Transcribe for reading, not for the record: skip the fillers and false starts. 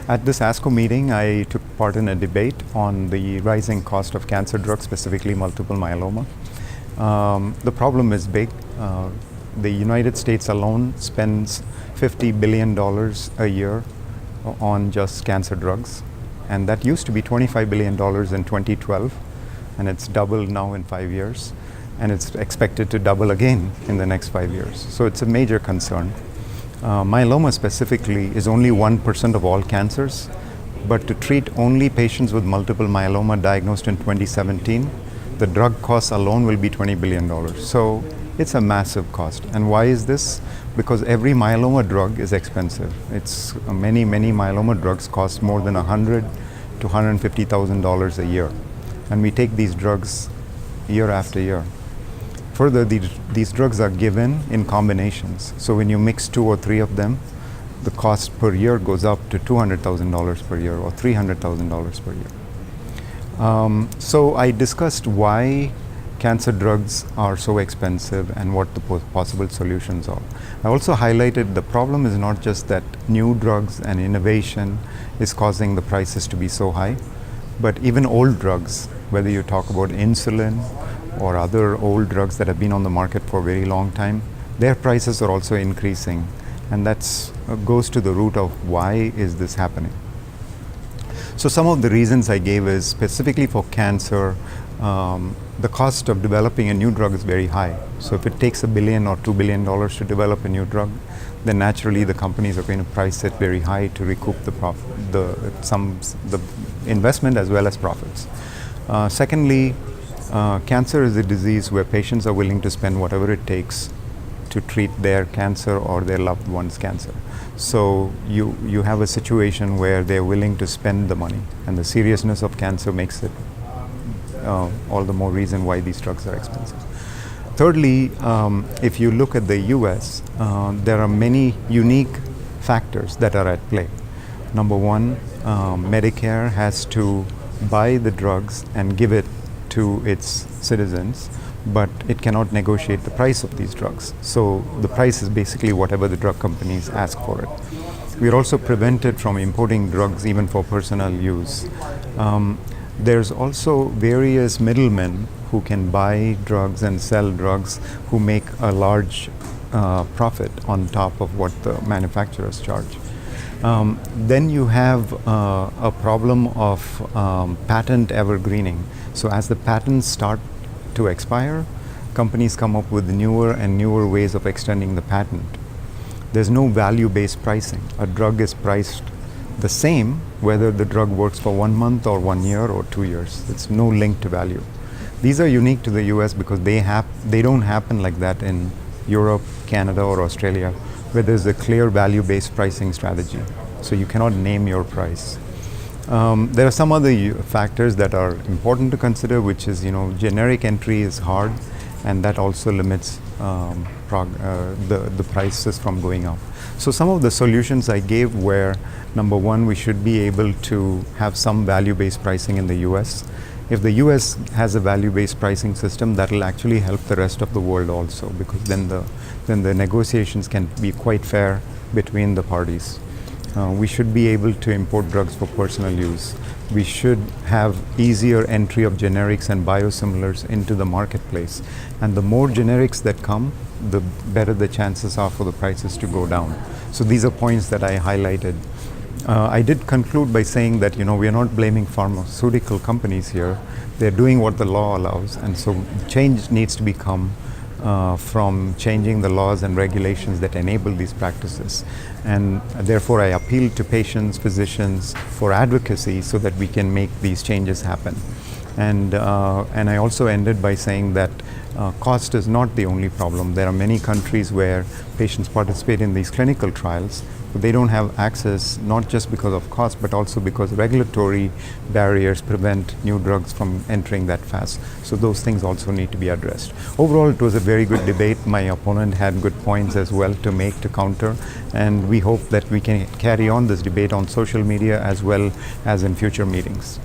At this ASCO meeting, I took part in a debate on the rising cost of cancer drugs, specifically multiple myeloma. The problem is big. The United States alone spends $50 billion a year on just cancer drugs. And that used to be $25 billion in 2012, and it's doubled now in 5 years. And it's expected to double again in the next 5 years. So it's a major concern. Myeloma specifically is only 1% of all cancers, but to treat only patients with multiple myeloma diagnosed in 2017, the drug costs alone will be $20 billion. So it's a massive cost. And why is this? Because every myeloma drug is expensive. It's many myeloma drugs cost more than $100,000 to $150,000 a year. And we take these drugs year after year. Further, these drugs are given in combinations. So when you mix 2 or 3 of them, the cost per year goes up to $200,000 per year or $300,000 per year. So I discussed why cancer drugs are so expensive and what the possible solutions are. I also highlighted the problem is not just that new drugs and innovation is causing the prices to be so high, but even old drugs, whether you talk about insulin or other old drugs that have been on the market for a very long time, their prices are also increasing, and that goes to the root of why is this happening. So some of the reasons I gave is specifically for cancer, the cost of developing a new drug is very high. So if it takes $1 billion or $2 billion to develop a new drug, then naturally the companies are going to price it very high to recoup the investment as well as profits. Secondly, cancer is a disease where patients are willing to spend whatever it takes to treat their cancer or their loved one's cancer. So you have a situation where they're willing to spend the money, and the seriousness of cancer makes it all the more reason why these drugs are expensive. Thirdly, if you look at the US, there are many unique factors that are at play. Number one, Medicare has to buy the drugs and give it to its citizens, but it cannot negotiate the price of these drugs. So the price is basically whatever the drug companies ask for it. We are also prevented from importing drugs even for personal use. There's also various middlemen who can buy drugs and sell drugs who make a large profit on top of what the manufacturers charge. Then you have a problem of patent evergreening. So as the patents start to expire, companies come up with newer and newer ways of extending the patent. There's no value-based pricing. A drug is priced the same whether the drug works for 1 month or 1 year or 2 years. It's no link to value. These are unique to the US because they don't happen like that in Europe, Canada, or Australia, where there's a clear value-based pricing strategy. So you cannot name your price. There are some other factors that are important to consider, which is, generic entry is hard, and that also limits the prices from going up. So some of the solutions I gave were, number one, we should be able to have some value-based pricing in the US. If the US has a value-based pricing system, that will actually help the rest of the world also, because then the negotiations can be quite fair between the parties. We should be able to import drugs for personal use. We should have easier entry of generics and biosimilars into the marketplace. And the more generics that come, the better the chances are for the prices to go down. So these are points that I highlighted. I did conclude by saying that, we are not blaming pharmaceutical companies here. They're doing what the law allows. And so change needs to become from changing the laws and regulations that enable these practices. And therefore I appeal to patients, physicians for advocacy so that we can make these changes happen. And I also ended by saying that cost is not the only problem. There are many countries where patients participate in these clinical trials, but they don't have access, not just because of cost, but also because regulatory barriers prevent new drugs from entering that fast. So those things also need to be addressed. Overall, it was a very good debate. My opponent had good points as well to make to counter, and we hope that we can carry on this debate on social media as well as in future meetings.